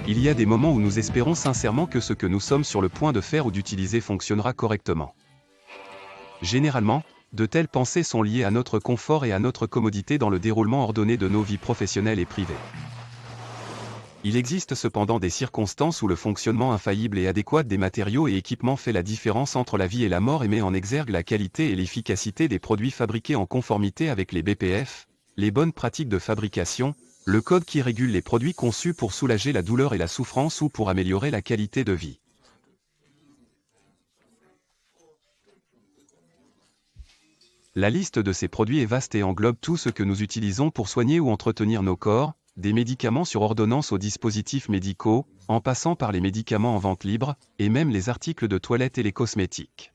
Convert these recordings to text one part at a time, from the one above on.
Il y a des moments où nous espérons sincèrement que ce que nous sommes sur le point de faire ou d'utiliser fonctionnera correctement. Généralement, de telles pensées sont liées à notre confort et à notre commodité dans le déroulement ordonné de nos vies professionnelles et privées. Il existe cependant des circonstances où le fonctionnement infaillible et adéquat des matériaux et équipements fait la différence entre la vie et la mort et met en exergue la qualité et l'efficacité des produits fabriqués en conformité avec les BPF, les bonnes pratiques de fabrication, le code qui régule les produits conçus pour soulager la douleur et la souffrance ou pour améliorer la qualité de vie. La liste de ces produits est vaste et englobe tout ce que nous utilisons pour soigner ou entretenir nos corps, des médicaments sur ordonnance aux dispositifs médicaux, en passant par les médicaments en vente libre, et même les articles de toilette et les cosmétiques.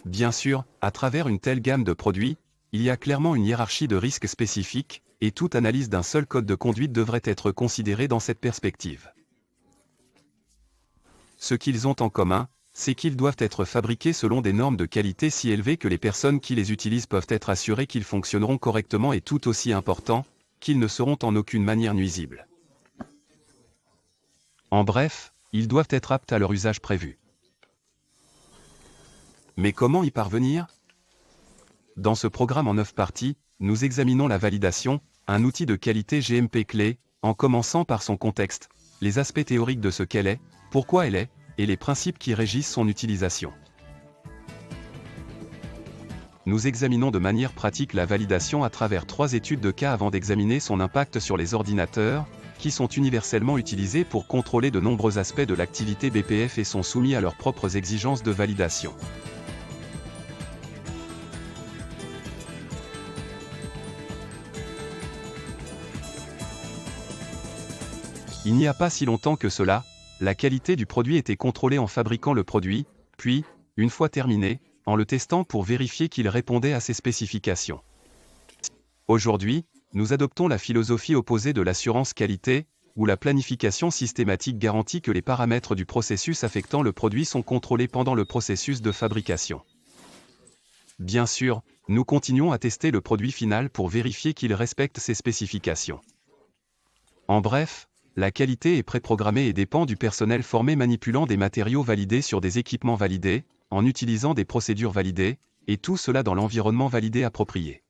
Bien sûr, à travers une telle gamme de produits, il y a clairement une hiérarchie de risques spécifiques, et toute analyse d'un seul code de conduite devrait être considérée dans cette perspective. Ce qu'ils ont en commun, c'est qu'ils doivent être fabriqués selon des normes de qualité si élevées que les personnes qui les utilisent peuvent être assurées qu'ils fonctionneront correctement et tout aussi important, qu'ils ne seront en aucune manière nuisibles. En bref, ils doivent être aptes à leur usage prévu. Mais comment y parvenir ? Dans ce programme en 9 parties, nous examinons la validation, un outil de qualité GMP clé, en commençant par son contexte, les aspects théoriques de ce qu'elle est, pourquoi elle est, et les principes qui régissent son utilisation. Nous examinons de manière pratique la validation à travers 3 études de cas avant d'examiner son impact sur les ordinateurs, qui sont universellement utilisés pour contrôler de nombreux aspects de l'activité BPF et sont soumis à leurs propres exigences de validation. Il n'y a pas si longtemps que cela, la qualité du produit était contrôlée en fabriquant le produit, puis, une fois terminé, en le testant pour vérifier qu'il répondait à ses spécifications. Aujourd'hui, nous adoptons la philosophie opposée de l'assurance qualité, où la planification systématique garantit que les paramètres du processus affectant le produit sont contrôlés pendant le processus de fabrication. Bien sûr, nous continuons à tester le produit final pour vérifier qu'il respecte ses spécifications. En bref, la qualité est préprogrammée et dépend du personnel formé manipulant des matériaux validés sur des équipements validés, en utilisant des procédures validées, et tout cela dans l'environnement validé approprié.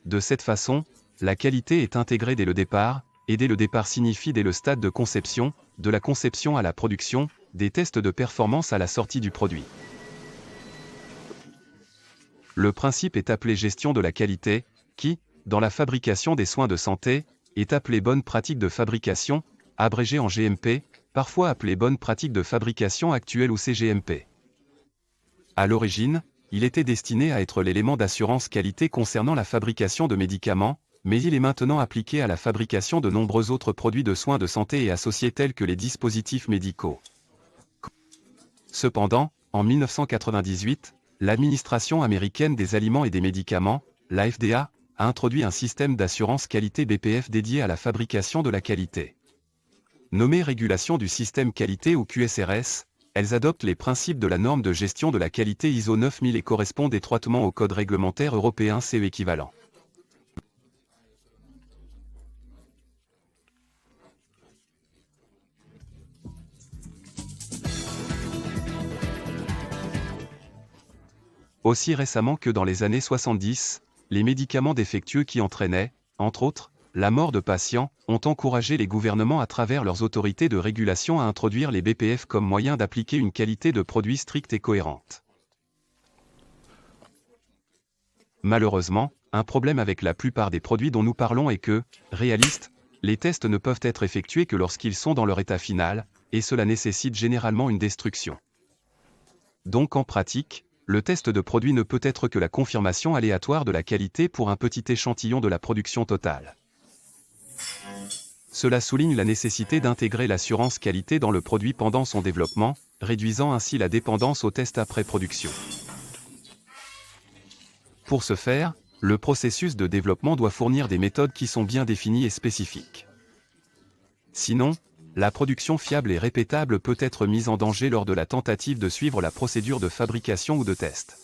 De cette façon, la qualité est intégrée dès le départ, et dès le départ signifie dès le stade de conception, de la conception à la production, des tests de performance à la sortie du produit. Le principe est appelé gestion de la qualité, qui, dans la fabrication des soins de santé, est appelé bonne pratique de fabrication, abrégé en GMP, parfois appelé bonne pratique de fabrication actuelle ou CGMP. À l'origine, il était destiné à être l'élément d'assurance qualité concernant la fabrication de médicaments, mais il est maintenant appliqué à la fabrication de nombreux autres produits de soins de santé et associés tels que les dispositifs médicaux. Cependant, en 1998, l'Administration américaine des aliments et des médicaments, la FDA, a introduit un système d'assurance qualité BPF dédié à la fabrication de la qualité. Nommée Régulation du système qualité ou QSRS, elles adoptent les principes de la norme de gestion de la qualité ISO 9000 et correspondent étroitement au code réglementaire européen CE équivalent. Aussi récemment que dans les années 70, les médicaments défectueux qui entraînaient, entre autres, la mort de patients, ont encouragé les gouvernements à travers leurs autorités de régulation à introduire les BPF comme moyen d'appliquer une qualité de produit stricte et cohérente. Malheureusement, un problème avec la plupart des produits dont nous parlons est que, réalistes, les tests ne peuvent être effectués que lorsqu'ils sont dans leur état final, et cela nécessite généralement une destruction. Donc en pratique, le test de produit ne peut être que la confirmation aléatoire de la qualité pour un petit échantillon de la production totale. Cela souligne la nécessité d'intégrer l'assurance qualité dans le produit pendant son développement, réduisant ainsi la dépendance aux tests après production. Pour ce faire, le processus de développement doit fournir des méthodes qui sont bien définies et spécifiques. Sinon, la production fiable et répétable peut être mise en danger lors de la tentative de suivre la procédure de fabrication ou de test.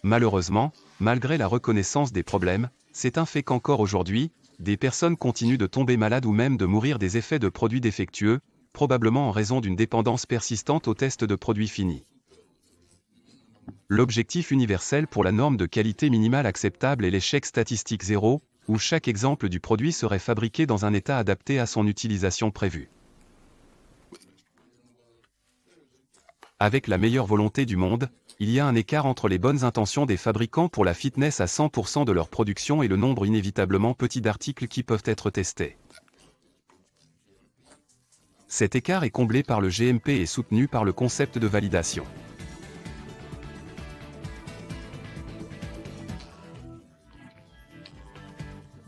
Malheureusement, malgré la reconnaissance des problèmes, c'est un fait qu'encore aujourd'hui, des personnes continuent de tomber malades ou même de mourir des effets de produits défectueux, probablement en raison d'une dépendance persistante aux tests de produits finis. L'objectif universel pour la norme de qualité minimale acceptable est l'échec statistique zéro, où chaque exemple du produit serait fabriqué dans un état adapté à son utilisation prévue. Avec la meilleure volonté du monde, il y a un écart entre les bonnes intentions des fabricants pour la fitness à 100% de leur production et le nombre inévitablement petit d'articles qui peuvent être testés. Cet écart est comblé par le GMP et soutenu par le concept de validation.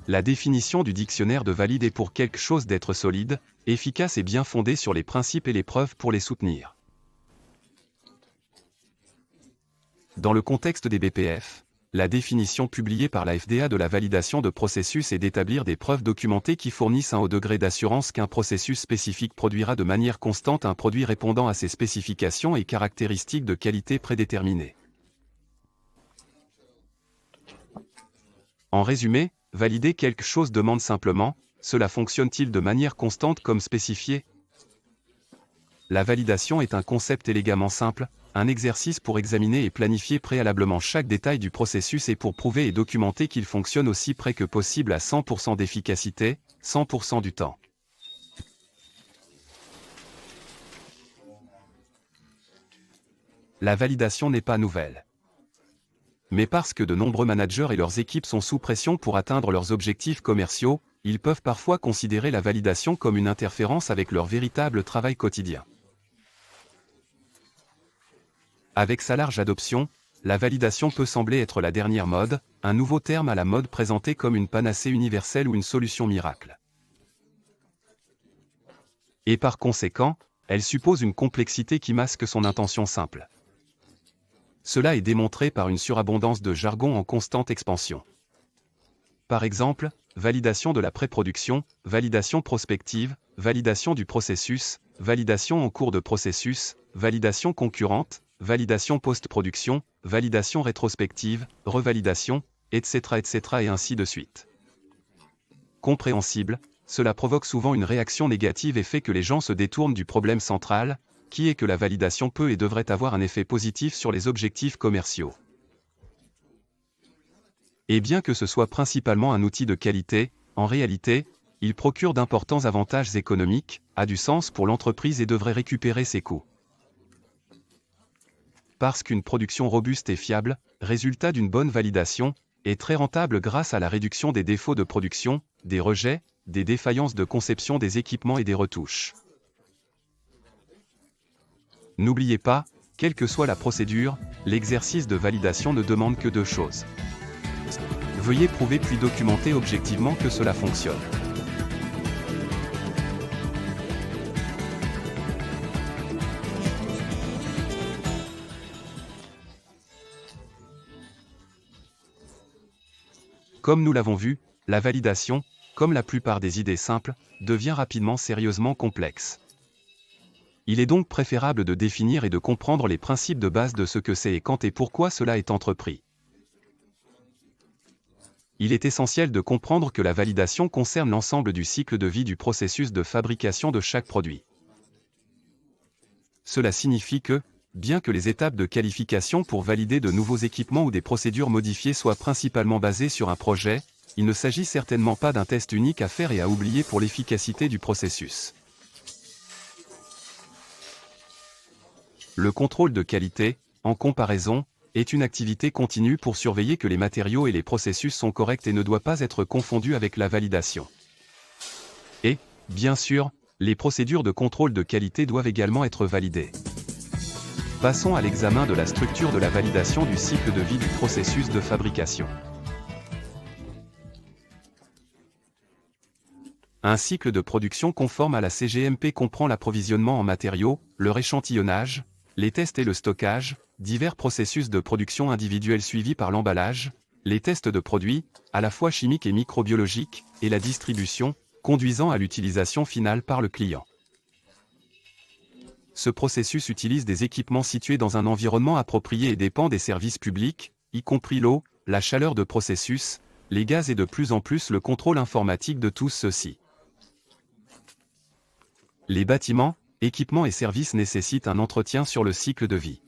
La définition du dictionnaire de valide est pour quelque chose d'être solide, efficace et bien fondé sur les principes et les preuves pour les soutenir. Dans le contexte des BPF, la définition publiée par la FDA de la validation de processus est d'établir des preuves documentées qui fournissent un haut degré d'assurance qu'un processus spécifique produira de manière constante un produit répondant à ses spécifications et caractéristiques de qualité prédéterminées. En résumé, valider quelque chose demande simplement, cela fonctionne-t-il de manière constante comme spécifié? La validation est un concept élégamment simple, un exercice pour examiner et planifier préalablement chaque détail du processus et pour prouver et documenter qu'il fonctionne aussi près que possible à 100% d'efficacité, 100% du temps. La validation n'est pas nouvelle. Mais parce que de nombreux managers et leurs équipes sont sous pression pour atteindre leurs objectifs commerciaux, ils peuvent parfois considérer la validation comme une interférence avec leur véritable travail quotidien. Avec sa large adoption, la validation peut sembler être la dernière mode, un nouveau terme à la mode présenté comme une panacée universelle ou une solution miracle. Et par conséquent, elle suppose une complexité qui masque son intention simple. Cela est démontré par une surabondance de jargon en constante expansion. Par exemple, validation de la pré-production, validation prospective, validation du processus, validation en cours de processus, validation concurrente, validation post-production, validation rétrospective, revalidation, etc. et ainsi de suite. Compréhensible, cela provoque souvent une réaction négative et fait que les gens se détournent du problème central, qui est que la validation peut et devrait avoir un effet positif sur les objectifs commerciaux. Et bien que ce soit principalement un outil de qualité, en réalité, il procure d'importants avantages économiques, a du sens pour l'entreprise et devrait récupérer ses coûts. Parce qu'une production robuste et fiable, résultat d'une bonne validation, est très rentable grâce à la réduction des défauts de production, des rejets, des défaillances de conception des équipements et des retouches. N'oubliez pas, quelle que soit la procédure, l'exercice de validation ne demande que deux choses. Veuillez prouver puis documenter objectivement que cela fonctionne. Comme nous l'avons vu, la validation, comme la plupart des idées simples, devient rapidement sérieusement complexe. Il est donc préférable de définir et de comprendre les principes de base de ce que c'est et quand et pourquoi cela est entrepris. Il est essentiel de comprendre que la validation concerne l'ensemble du cycle de vie du processus de fabrication de chaque produit. Cela signifie que, bien que les étapes de qualification pour valider de nouveaux équipements ou des procédures modifiées soient principalement basées sur un projet, il ne s'agit certainement pas d'un test unique à faire et à oublier pour l'efficacité du processus. Le contrôle de qualité, en comparaison, est une activité continue pour surveiller que les matériaux et les processus sont corrects et ne doit pas être confondu avec la validation. Et, bien sûr, les procédures de contrôle de qualité doivent également être validées. Passons à l'examen de la structure de la validation du cycle de vie du processus de fabrication. Un cycle de production conforme à la CGMP comprend l'approvisionnement en matériaux, leur échantillonnage, les tests et le stockage, divers processus de production individuels suivis par l'emballage, les tests de produits, à la fois chimiques et microbiologiques, et la distribution, conduisant à l'utilisation finale par le client. Ce processus utilise des équipements situés dans un environnement approprié et dépend des services publics, y compris l'eau, la chaleur de processus, les gaz et de plus en plus le contrôle informatique de tous ceux-ci. Les bâtiments, équipements et services nécessitent un entretien sur le cycle de vie.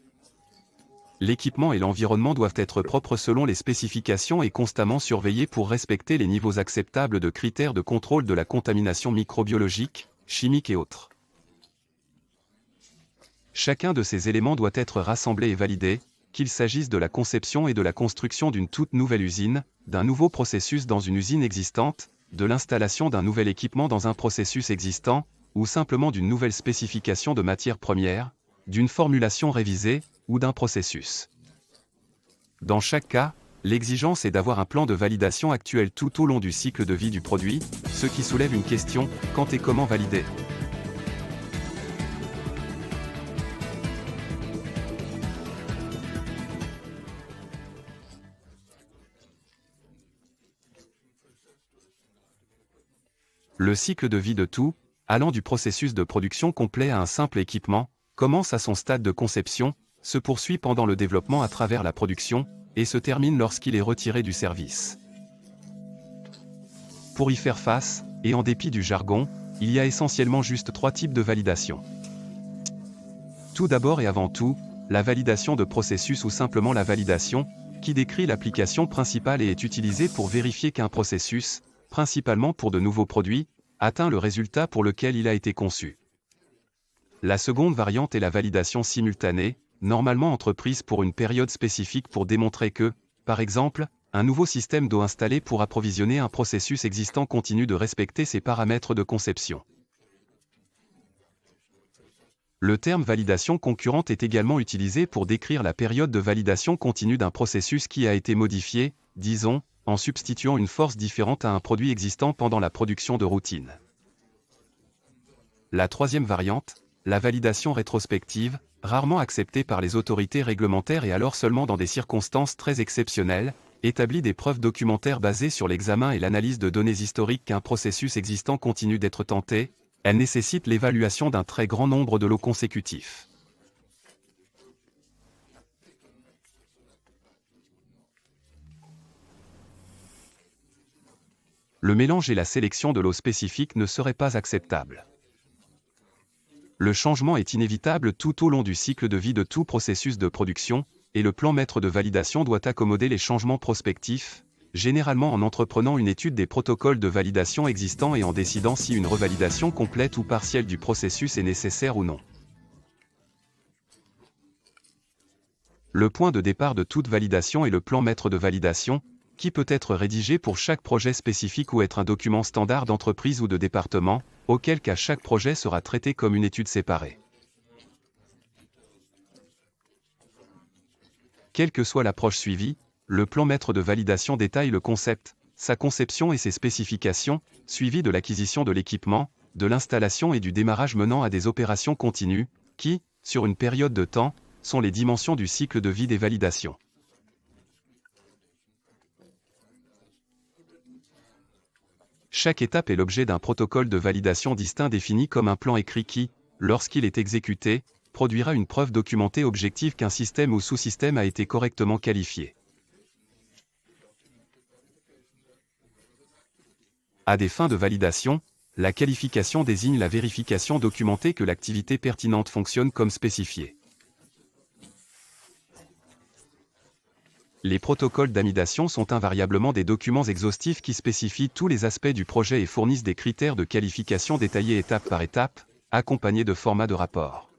L'équipement et l'environnement doivent être propres selon les spécifications et constamment surveillés pour respecter les niveaux acceptables de critères de contrôle de la contamination microbiologique, chimique et autres. Chacun de ces éléments doit être rassemblé et validé, qu'il s'agisse de la conception et de la construction d'une toute nouvelle usine, d'un nouveau processus dans une usine existante, de l'installation d'un nouvel équipement dans un processus existant, ou simplement d'une nouvelle spécification de matière première, d'une formulation révisée, ou d'un processus. Dans chaque cas, l'exigence est d'avoir un plan de validation actuel tout au long du cycle de vie du produit, ce qui soulève une question, quand et comment valider ? Le cycle de vie de tout, allant du processus de production complet à un simple équipement, commence à son stade de conception, se poursuit pendant le développement à travers la production, et se termine lorsqu'il est retiré du service. Pour y faire face, et en dépit du jargon, il y a essentiellement juste 3 types de validation. Tout d'abord et avant tout, la validation de processus ou simplement la validation, qui décrit l'application principale et est utilisée pour vérifier qu'un processus, principalement pour de nouveaux produits, atteint le résultat pour lequel il a été conçu. La seconde variante est la validation simultanée, normalement entreprise pour une période spécifique pour démontrer que, par exemple, un nouveau système d'eau installé pour approvisionner un processus existant continue de respecter ses paramètres de conception. Le terme validation concurrente est également utilisé pour décrire la période de validation continue d'un processus qui a été modifié, disons, en substituant une force différente à un produit existant pendant la production de routine. La troisième variante, la validation rétrospective, rarement acceptée par les autorités réglementaires et alors seulement dans des circonstances très exceptionnelles, établit des preuves documentaires basées sur l'examen et l'analyse de données historiques qu'un processus existant continue d'être tenté. Elle nécessite l'évaluation d'un très grand nombre de lots consécutifs. Le mélange et la sélection de lots spécifiques ne seraient pas acceptables. Le changement est inévitable tout au long du cycle de vie de tout processus de production, et le plan maître de validation doit accommoder les changements prospectifs, généralement en entreprenant une étude des protocoles de validation existants et en décidant si une revalidation complète ou partielle du processus est nécessaire ou non. Le point de départ de toute validation est le plan maître de validation, qui peut être rédigé pour chaque projet spécifique ou être un document standard d'entreprise ou de département, auquel cas chaque projet sera traité comme une étude séparée. Quelle que soit l'approche suivie, le plan maître de validation détaille le concept, sa conception et ses spécifications, suivi de l'acquisition de l'équipement, de l'installation et du démarrage menant à des opérations continues, qui, sur une période de temps, sont les dimensions du cycle de vie des validations. Chaque étape est l'objet d'un protocole de validation distinct défini comme un plan écrit qui, lorsqu'il est exécuté, produira une preuve documentée objective qu'un système ou sous-système a été correctement qualifié. À des fins de validation, la qualification désigne la vérification documentée que l'activité pertinente fonctionne comme spécifié. Les protocoles d'amidation sont invariablement des documents exhaustifs qui spécifient tous les aspects du projet et fournissent des critères de qualification détaillés étape par étape, accompagnés de formats de rapport.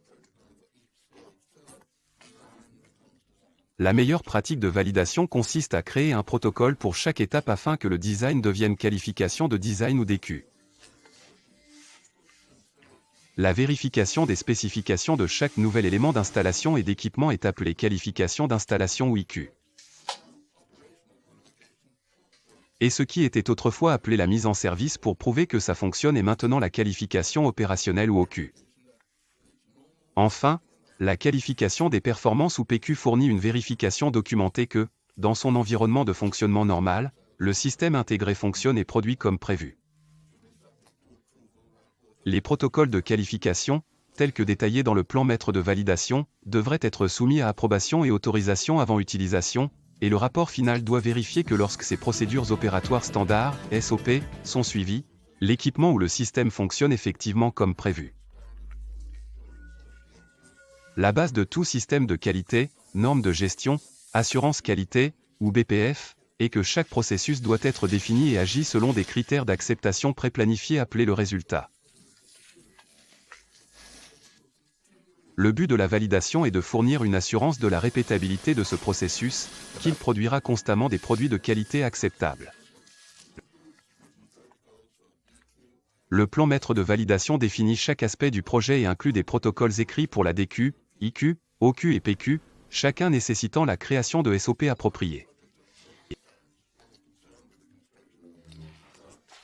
La meilleure pratique de validation consiste à créer un protocole pour chaque étape afin que le design devienne qualification de design ou DQ. La vérification des spécifications de chaque nouvel élément d'installation et d'équipement est appelée qualification d'installation ou IQ. Et ce qui était autrefois appelé la mise en service pour prouver que ça fonctionne est maintenant la qualification opérationnelle ou OQ. Enfin, la qualification des performances ou PQ fournit une vérification documentée que, dans son environnement de fonctionnement normal, le système intégré fonctionne et produit comme prévu. Les protocoles de qualification, tels que détaillés dans le plan maître de validation, devraient être soumis à approbation et autorisation avant utilisation, et le rapport final doit vérifier que lorsque ces procédures opératoires standards, SOP, sont suivies, l'équipement ou le système fonctionne effectivement comme prévu. La base de tout système de qualité, normes de gestion, assurance qualité, ou BPF, est que chaque processus doit être défini et agit selon des critères d'acceptation préplanifiés appelés le résultat. Le but de la validation est de fournir une assurance de la répétabilité de ce processus, qu'il produira constamment des produits de qualité acceptables. Le plan maître de validation définit chaque aspect du projet et inclut des protocoles écrits pour la DQ, IQ, OQ et PQ, chacun nécessitant la création de SOP appropriés.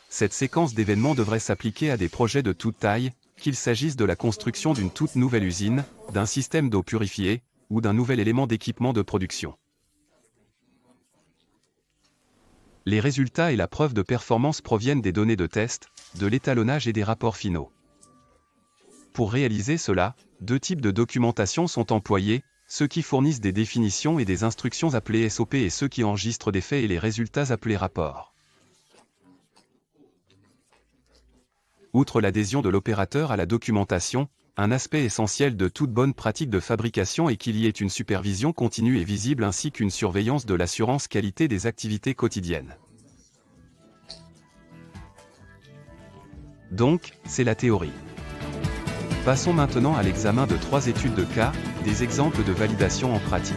Cette séquence d'événements devrait s'appliquer à des projets de toute taille, qu'il s'agisse de la construction d'une toute nouvelle usine, d'un système d'eau purifiée, ou d'un nouvel élément d'équipement de production. Les résultats et la preuve de performance proviennent des données de test, de l'étalonnage et des rapports finaux. Pour réaliser cela, deux types de documentation sont employés, ceux qui fournissent des définitions et des instructions appelées SOP et ceux qui enregistrent des faits et les résultats appelés rapports. Outre l'adhésion de l'opérateur à la documentation, un aspect essentiel de toute bonne pratique de fabrication est qu'il y ait une supervision continue et visible ainsi qu'une surveillance de l'assurance qualité des activités quotidiennes. Donc, c'est la théorie. Passons maintenant à l'examen de 3 études de cas, des exemples de validation en pratique.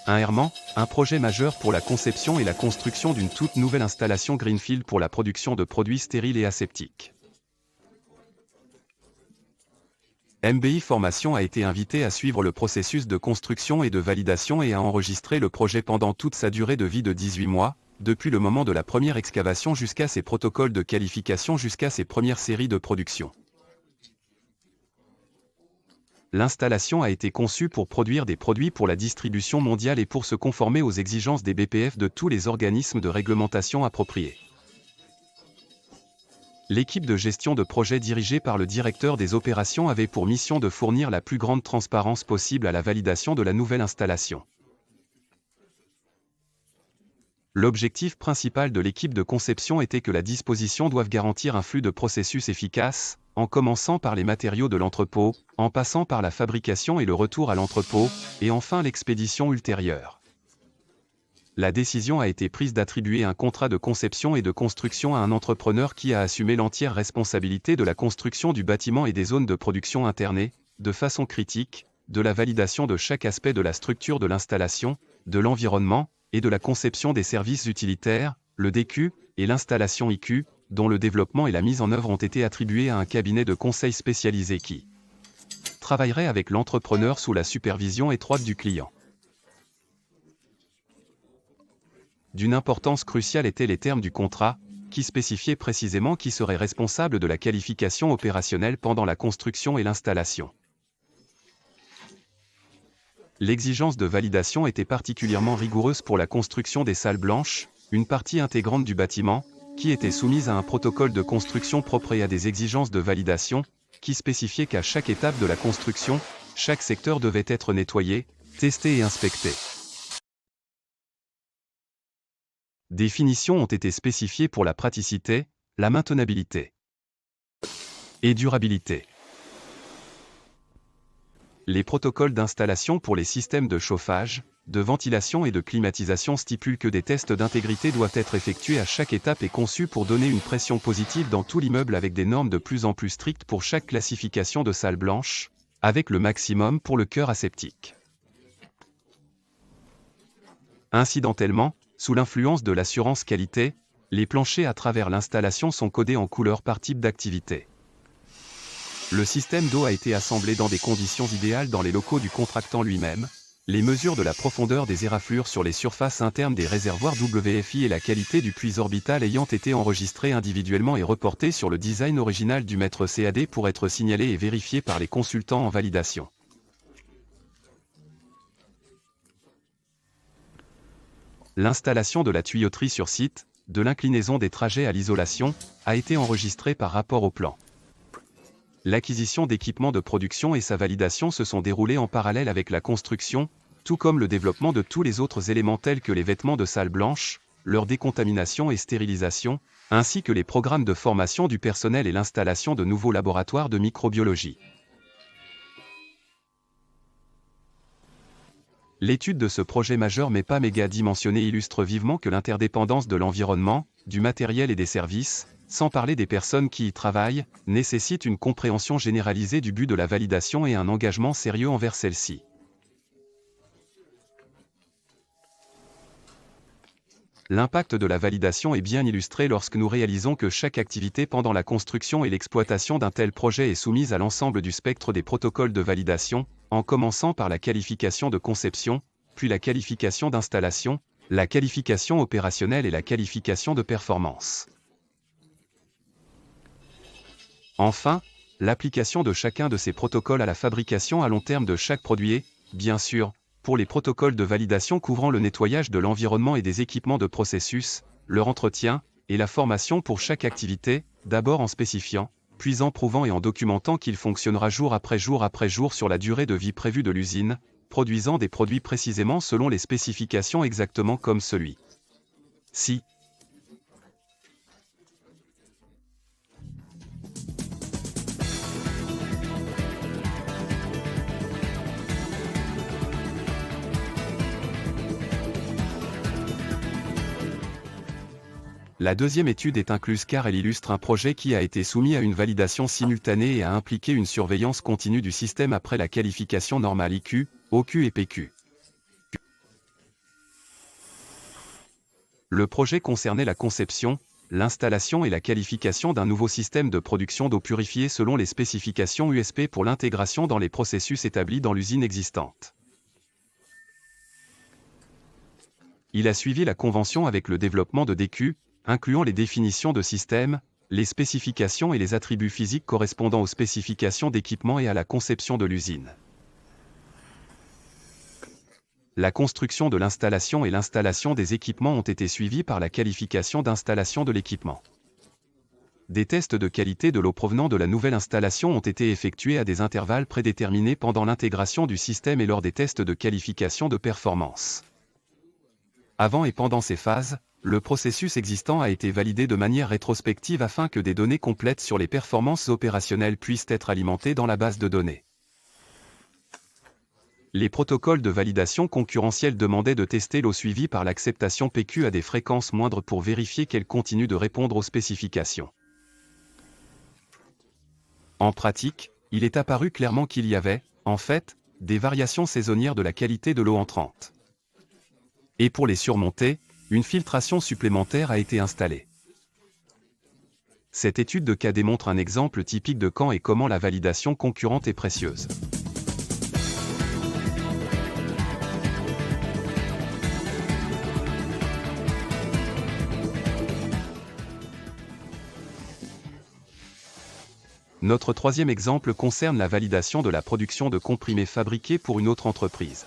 Un errement, un projet majeur pour la conception et la construction d'une toute nouvelle installation Greenfield pour la production de produits stériles et aseptiques. MBI Formation a été invité à suivre le processus de construction et de validation et à enregistrer le projet pendant toute sa durée de vie de 18 mois, depuis le moment de la première excavation jusqu'à ses protocoles de qualification jusqu'à ses premières séries de production. L'installation a été conçue pour produire des produits pour la distribution mondiale et pour se conformer aux exigences des BPF de tous les organismes de réglementation appropriés. L'équipe de gestion de projet dirigée par le directeur des opérations avait pour mission de fournir la plus grande transparence possible à la validation de la nouvelle installation. L'objectif principal de l'équipe de conception était que la disposition doive garantir un flux de processus efficace, en commençant par les matériaux de l'entrepôt, en passant par la fabrication et le retour à l'entrepôt, et enfin l'expédition ultérieure. La décision a été prise d'attribuer un contrat de conception et de construction à un entrepreneur qui a assumé l'entière responsabilité de la construction du bâtiment et des zones de production internées, de façon critique, de la validation de chaque aspect de la structure de l'installation, de l'environnement, et de la conception des services utilitaires, le DQ, et l'installation IQ, dont le développement et la mise en œuvre ont été attribués à un cabinet de conseil spécialisé qui travaillerait avec l'entrepreneur sous la supervision étroite du client. D'une importance cruciale étaient les termes du contrat, qui spécifiaient précisément qui serait responsable de la qualification opérationnelle pendant la construction et l'installation. L'exigence de validation était particulièrement rigoureuse pour la construction des salles blanches, une partie intégrante du bâtiment, qui était soumise à un protocole de construction propre et à des exigences de validation, qui spécifiaient qu'à chaque étape de la construction, chaque secteur devait être nettoyé, testé et inspecté. Des finitions ont été spécifiées pour la praticité, la maintenabilité et durabilité. Les protocoles d'installation pour les systèmes de chauffage, de ventilation et de climatisation stipulent que des tests d'intégrité doivent être effectués à chaque étape et conçus pour donner une pression positive dans tout l'immeuble avec des normes de plus en plus strictes pour chaque classification de salle blanche, avec le maximum pour le cœur aseptique. Incidentellement, sous l'influence de l'assurance qualité, les planchers à travers l'installation sont codés en couleurs par type d'activité. Le système d'eau a été assemblé dans des conditions idéales dans les locaux du contractant lui-même. Les mesures de la profondeur des éraflures sur les surfaces internes des réservoirs WFI et la qualité du puits orbital ayant été enregistrées individuellement et reportées sur le design original du maître CAD pour être signalées et vérifiées par les consultants en validation. L'installation de la tuyauterie sur site, de l'inclinaison des trajets à l'isolation, a été enregistré par rapport au plan. L'acquisition d'équipements de production et sa validation se sont déroulées en parallèle avec la construction, tout comme le développement de tous les autres éléments tels que les vêtements de salle blanche, leur décontamination et stérilisation, ainsi que les programmes de formation du personnel et l'installation de nouveaux laboratoires de microbiologie. L'étude de ce projet majeur mais pas méga dimensionné illustre vivement que l'interdépendance de l'environnement, du matériel et des services, sans parler des personnes qui y travaillent, nécessite une compréhension généralisée du but de la validation et un engagement sérieux envers celle-ci. L'impact de la validation est bien illustré lorsque nous réalisons que chaque activité pendant la construction et l'exploitation d'un tel projet est soumise à l'ensemble du spectre des protocoles de validation, en commençant par la qualification de conception, puis la qualification d'installation, la qualification opérationnelle et la qualification de performance. Enfin, l'application de chacun de ces protocoles à la fabrication à long terme de chaque produit est, bien sûr, pour les protocoles de validation couvrant le nettoyage de l'environnement et des équipements de processus, leur entretien, et la formation pour chaque activité, d'abord en spécifiant, puis en prouvant et en documentant qu'il fonctionnera jour après jour sur la durée de vie prévue de l'usine, produisant des produits précisément selon les spécifications exactement comme celui-ci. La deuxième étude est incluse car elle illustre un projet qui a été soumis à une validation simultanée et a impliqué une surveillance continue du système après la qualification normale IQ, OQ et PQ. Le projet concernait la conception, l'installation et la qualification d'un nouveau système de production d'eau purifiée selon les spécifications USP pour l'intégration dans les processus établis dans l'usine existante. Il a suivi la convention avec le développement de DQ, incluant les définitions de système, les spécifications et les attributs physiques correspondant aux spécifications d'équipement et à la conception de l'usine. La construction de l'installation et l'installation des équipements ont été suivies par la qualification d'installation de l'équipement. Des tests de qualité de l'eau provenant de la nouvelle installation ont été effectués à des intervalles prédéterminés pendant l'intégration du système et lors des tests de qualification de performance. Avant et pendant ces phases, le processus existant a été validé de manière rétrospective afin que des données complètes sur les performances opérationnelles puissent être alimentées dans la base de données. Les protocoles de validation concurrentielle demandaient de tester l'eau suivie par l'acceptation PQ à des fréquences moindres pour vérifier qu'elle continue de répondre aux spécifications. En pratique, il est apparu clairement qu'il y avait, en fait, des variations saisonnières de la qualité de l'eau entrante. Et pour les surmonter, une filtration supplémentaire a été installée. Cette étude de cas démontre un exemple typique de quand et comment la validation concurrente est précieuse. Notre troisième exemple concerne la validation de la production de comprimés fabriqués pour une autre entreprise.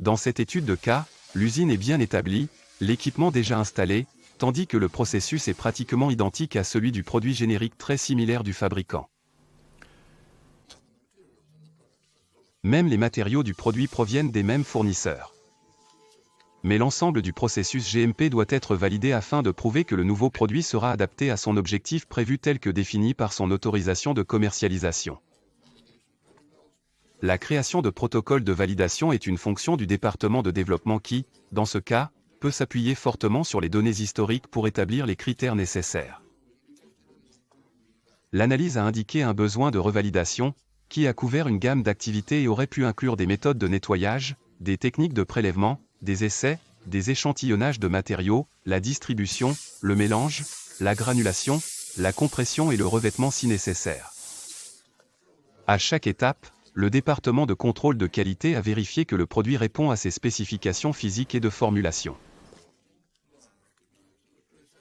Dans cette étude de cas, l'usine est bien établie, l'équipement déjà installé, tandis que le processus est pratiquement identique à celui du produit générique très similaire du fabricant. Même les matériaux du produit proviennent des mêmes fournisseurs. Mais l'ensemble du processus GMP doit être validé afin de prouver que le nouveau produit sera adapté à son objectif prévu tel que défini par son autorisation de commercialisation. La création de protocoles de validation est une fonction du département de développement qui, dans ce cas, peut s'appuyer fortement sur les données historiques pour établir les critères nécessaires. L'analyse a indiqué un besoin de revalidation, qui a couvert une gamme d'activités et aurait pu inclure des méthodes de nettoyage, des techniques de prélèvement, des essais, des échantillonnages de matériaux, la distribution, le mélange, la granulation, la compression et le revêtement si nécessaire. À chaque étape, le département de contrôle de qualité a vérifié que le produit répond à ses spécifications physiques et de formulation.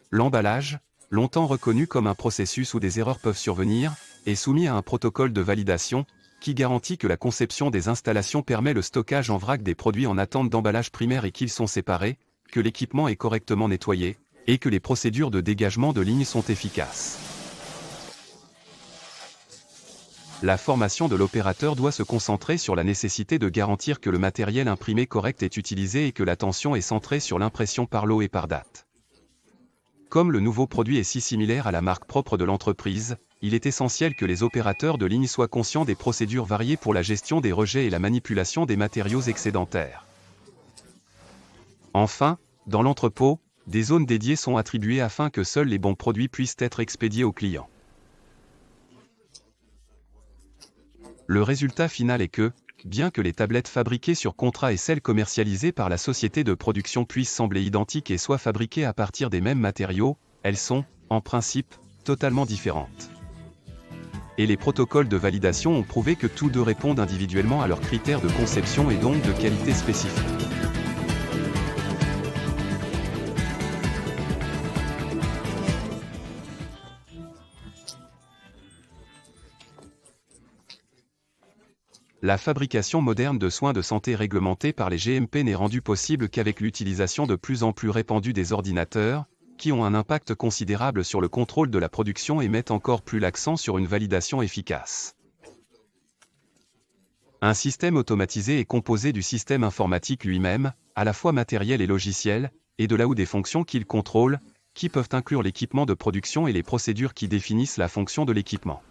L'emballage, longtemps reconnu comme un processus où des erreurs peuvent survenir, est soumis à un protocole de validation, qui garantit que la conception des installations permet le stockage en vrac des produits en attente d'emballage primaire et qu'ils sont séparés, que l'équipement est correctement nettoyé, et que les procédures de dégagement de ligne sont efficaces. La formation de l'opérateur doit se concentrer sur la nécessité de garantir que le matériel imprimé correct est utilisé et que l'attention est centrée sur l'impression par lot et par date. Comme le nouveau produit est si similaire à la marque propre de l'entreprise, il est essentiel que les opérateurs de ligne soient conscients des procédures variées pour la gestion des rejets et la manipulation des matériaux excédentaires. Enfin, dans l'entrepôt, des zones dédiées sont attribuées afin que seuls les bons produits puissent être expédiés aux clients. Le résultat final est que, bien que les tablettes fabriquées sur contrat et celles commercialisées par la société de production puissent sembler identiques et soient fabriquées à partir des mêmes matériaux, elles sont, en principe, totalement différentes. Et les protocoles de validation ont prouvé que tous deux répondent individuellement à leurs critères de conception et donc de qualité spécifiques. La fabrication moderne de soins de santé réglementés par les GMP n'est rendue possible qu'avec l'utilisation de plus en plus répandue des ordinateurs, qui ont un impact considérable sur le contrôle de la production et mettent encore plus l'accent sur une validation efficace. Un système automatisé est composé du système informatique lui-même, à la fois matériel et logiciel, et de là où des fonctions qu'il contrôle, qui peuvent inclure l'équipement de production et les procédures qui définissent la fonction de l'équipement.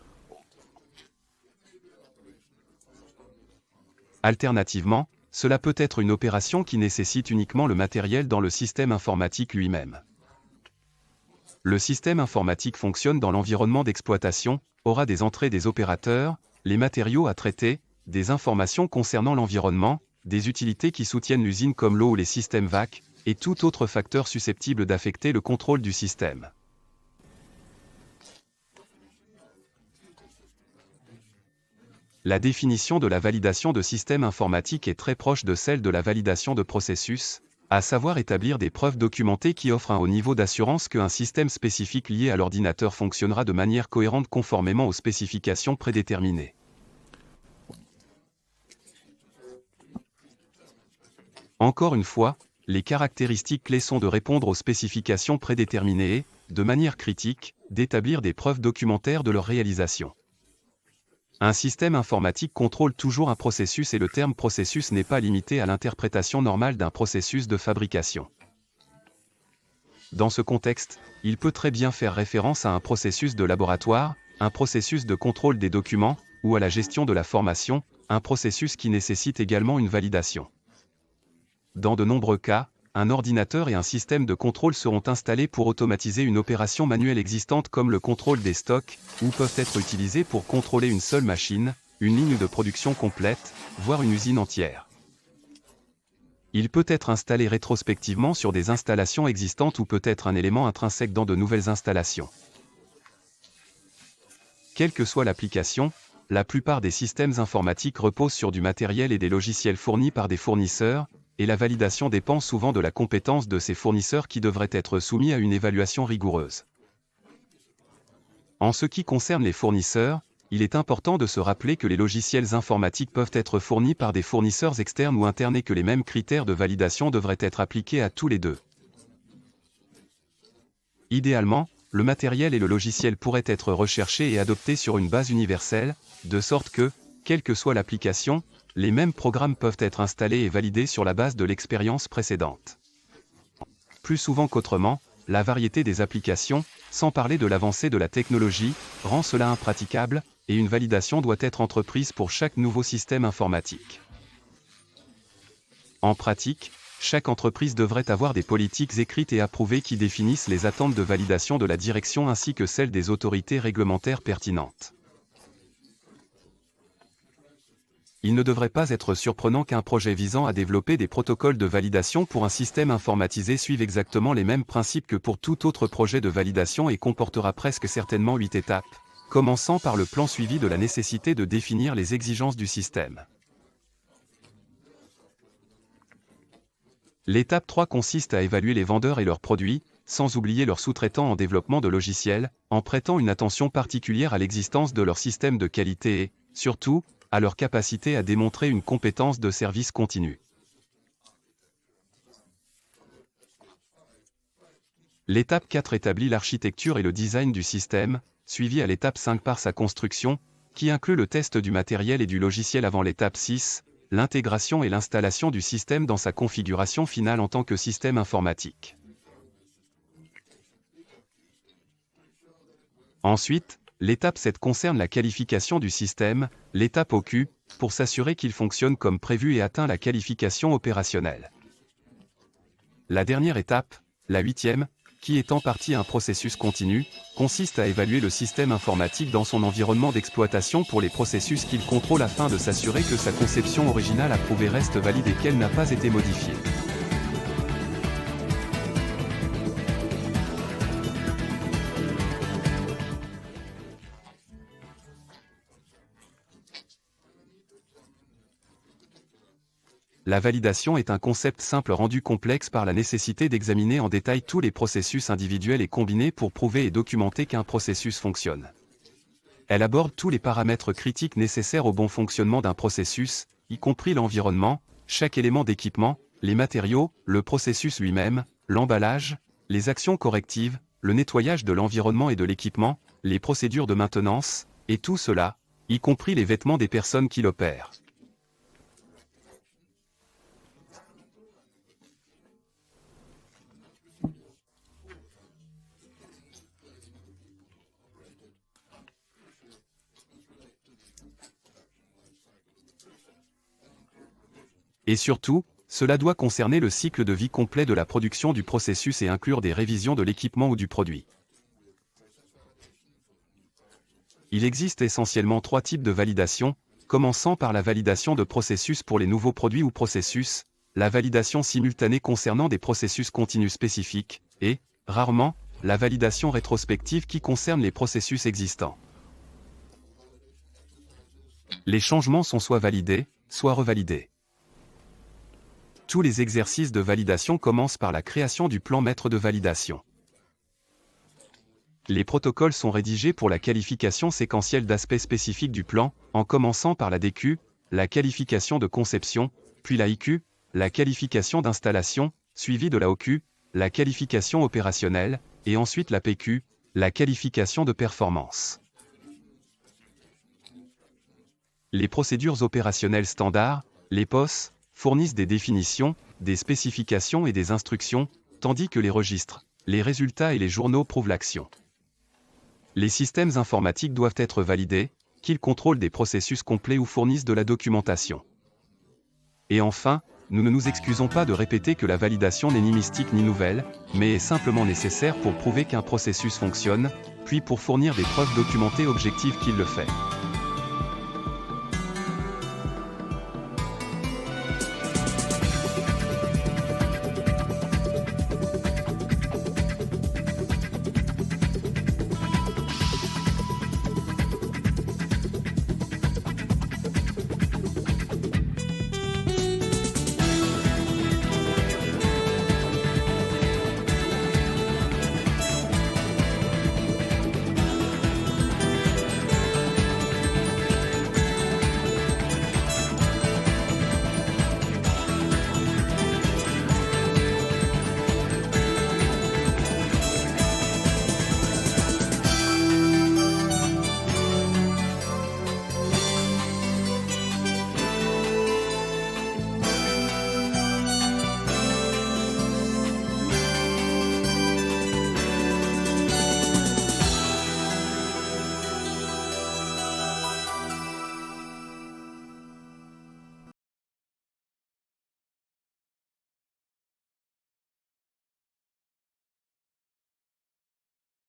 Alternativement, cela peut être une opération qui nécessite uniquement le matériel dans le système informatique lui-même. Le système informatique fonctionne dans l'environnement d'exploitation, aura des entrées des opérateurs, les matériaux à traiter, des informations concernant l'environnement, des utilités qui soutiennent l'usine comme l'eau ou les systèmes VAC, et tout autre facteur susceptible d'affecter le contrôle du système. La définition de la validation de système informatique est très proche de celle de la validation de processus, à savoir établir des preuves documentées qui offrent un haut niveau d'assurance qu'un système spécifique lié à l'ordinateur fonctionnera de manière cohérente conformément aux spécifications prédéterminées. Encore une fois, les caractéristiques clés sont de répondre aux spécifications prédéterminées et, de manière critique, d'établir des preuves documentaires de leur réalisation. Un système informatique contrôle toujours un processus et le terme processus n'est pas limité à l'interprétation normale d'un processus de fabrication. Dans ce contexte, il peut très bien faire référence à un processus de laboratoire, un processus de contrôle des documents, ou à la gestion de la formation, un processus qui nécessite également une validation. Dans de nombreux cas, un ordinateur et un système de contrôle seront installés pour automatiser une opération manuelle existante comme le contrôle des stocks, ou peuvent être utilisés pour contrôler une seule machine, une ligne de production complète, voire une usine entière. Il peut être installé rétrospectivement sur des installations existantes ou peut être un élément intrinsèque dans de nouvelles installations. Quelle que soit l'application, la plupart des systèmes informatiques reposent sur du matériel et des logiciels fournis par des fournisseurs, et la validation dépend souvent de la compétence de ces fournisseurs qui devraient être soumis à une évaluation rigoureuse. En ce qui concerne les fournisseurs, il est important de se rappeler que les logiciels informatiques peuvent être fournis par des fournisseurs externes ou internes et que les mêmes critères de validation devraient être appliqués à tous les deux. Idéalement, le matériel et le logiciel pourraient être recherchés et adoptés sur une base universelle, de sorte que, quelle que soit l'application, les mêmes programmes peuvent être installés et validés sur la base de l'expérience précédente. Plus souvent qu'autrement, la variété des applications, sans parler de l'avancée de la technologie, rend cela impraticable, et une validation doit être entreprise pour chaque nouveau système informatique. En pratique, chaque entreprise devrait avoir des politiques écrites et approuvées qui définissent les attentes de validation de la direction ainsi que celles des autorités réglementaires pertinentes. Il ne devrait pas être surprenant qu'un projet visant à développer des protocoles de validation pour un système informatisé suive exactement les mêmes principes que pour tout autre projet de validation et comportera presque certainement 8 étapes, commençant par le plan suivi de la nécessité de définir les exigences du système. L'étape 3 consiste à évaluer les vendeurs et leurs produits, sans oublier leurs sous-traitants en développement de logiciels, en prêtant une attention particulière à l'existence de leur système de qualité et, surtout, à leur capacité à démontrer une compétence de service continu. L'étape 4 établit l'architecture et le design du système, suivi à l'étape 5 par sa construction, qui inclut le test du matériel et du logiciel avant l'étape 6, l'intégration et l'installation du système dans sa configuration finale en tant que système informatique. Ensuite, l'étape 7 concerne la qualification du système, l'étape OQ, pour s'assurer qu'il fonctionne comme prévu et atteint la qualification opérationnelle. La dernière étape, la 8e, qui est en partie un processus continu, consiste à évaluer le système informatique dans son environnement d'exploitation pour les processus qu'il contrôle afin de s'assurer que sa conception originale approuvée reste valide et qu'elle n'a pas été modifiée. La validation est un concept simple rendu complexe par la nécessité d'examiner en détail tous les processus individuels et combinés pour prouver et documenter qu'un processus fonctionne. Elle aborde tous les paramètres critiques nécessaires au bon fonctionnement d'un processus, y compris l'environnement, chaque élément d'équipement, les matériaux, le processus lui-même, l'emballage, les actions correctives, le nettoyage de l'environnement et de l'équipement, les procédures de maintenance, et tout cela, y compris les vêtements des personnes qui l'opèrent. Et surtout, cela doit concerner le cycle de vie complet de la production du processus et inclure des révisions de l'équipement ou du produit. Il existe essentiellement 3 types de validation, commençant par la validation de processus pour les nouveaux produits ou processus, la validation simultanée concernant des processus continus spécifiques, et, rarement, la validation rétrospective qui concerne les processus existants. Les changements sont soit validés, soit revalidés. Tous les exercices de validation commencent par la création du plan maître de validation. Les protocoles sont rédigés pour la qualification séquentielle d'aspects spécifiques du plan, en commençant par la DQ, la qualification de conception, puis la IQ, la qualification d'installation, suivie de la OQ, la qualification opérationnelle, et ensuite la PQ, la qualification de performance. Les procédures opérationnelles standards, les POS, fournissent des définitions, des spécifications et des instructions, tandis que les registres, les résultats et les journaux prouvent l'action. Les systèmes informatiques doivent être validés, qu'ils contrôlent des processus complets ou fournissent de la documentation. Et enfin, nous ne nous excusons pas de répéter que la validation n'est ni mystique ni nouvelle, mais est simplement nécessaire pour prouver qu'un processus fonctionne, puis pour fournir des preuves documentées objectives qu'il le fait.